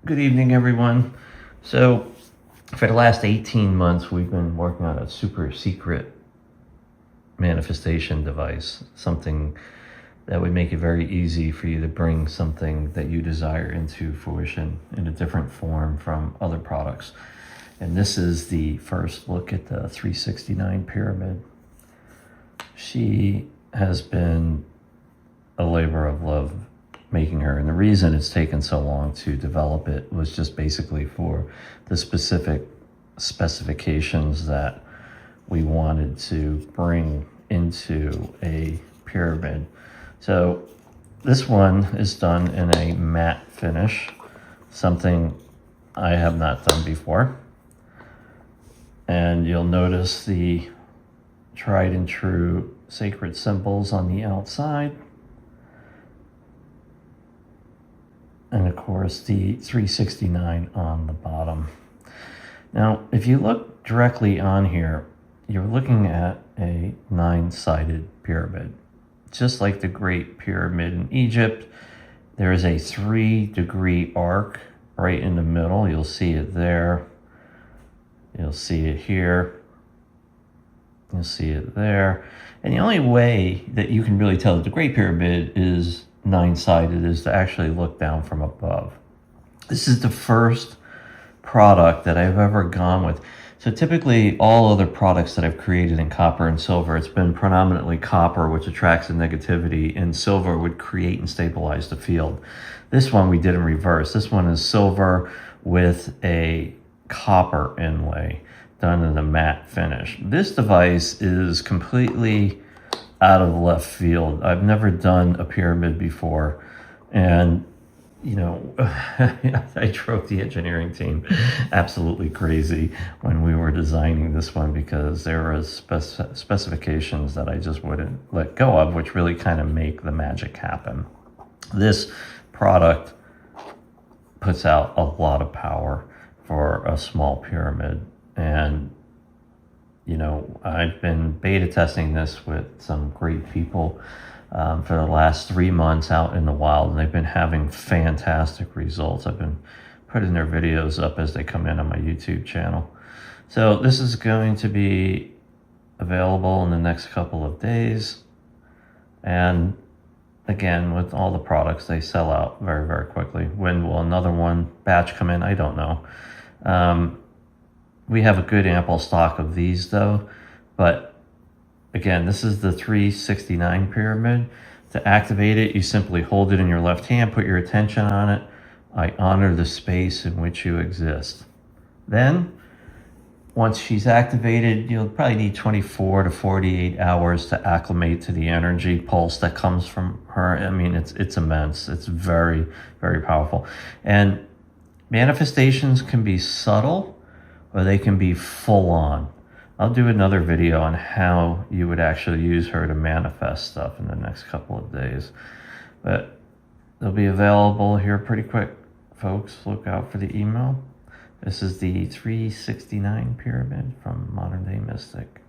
Good evening, everyone. So, for the last 18 months, we've been working on a super secret manifestation device, something that would make it very easy for you to bring something that you desire into fruition in a different form from other products. And this is the first look at the 369 pyramid. She has been a labor of love making her, and the reason it's taken so long to develop it was just basically for the specific specifications that we wanted to bring into a pyramid. So this one is done in a matte finish, something I have not done before, and you'll notice the tried and true sacred symbols on the outside. And of course the 369 on the bottom. Now, if you look directly on here, you're looking at a 9-sided pyramid. Just like the Great Pyramid in Egypt, there is a 3-degree arc right in the middle. You'll see it there. You'll see it here. You'll see it there. And the only way that you can really tell that the Great Pyramid is 9-sided is to actually look down from above. This is the first product that I've ever gone with. So typically all other products that I've created in copper and silver, it's been predominantly copper, which attracts the negativity, and silver would create and stabilize the field. This one we did in reverse. This one is silver with a copper inlay done in a matte finish. This device is completely out of left field. I've never done a pyramid before, and I drove the engineering team absolutely crazy when we were designing this one, because there were specifications that I just wouldn't let go of, which really kind of make the magic happen. This product puts out a lot of power for a small pyramid, and I've been beta testing this with some great people for the last 3 months out in the wild, and they've been having fantastic results. I've been putting their videos up as they come in on my YouTube channel. So this is going to be available in the next couple of days. And again, with all the products, they sell out very, very quickly. When will another batch come in? I don't know. We have a good ample stock of these though, but again, this is the 369 pyramid. To activate it, you simply hold it in your left hand, put your attention on it. I honor the space in which you exist. Then, once she's activated, you'll probably need 24 to 48 hours to acclimate to the energy pulse that comes from her. I mean, it's immense. It's very, very powerful. And manifestations can be subtle, or they can be full on. I'll do another video on how you would actually use her to manifest stuff in the next couple of days. But they'll be available here pretty quick, folks. Look out for the email. This is the 369 pyramid from Modern Day Mystic.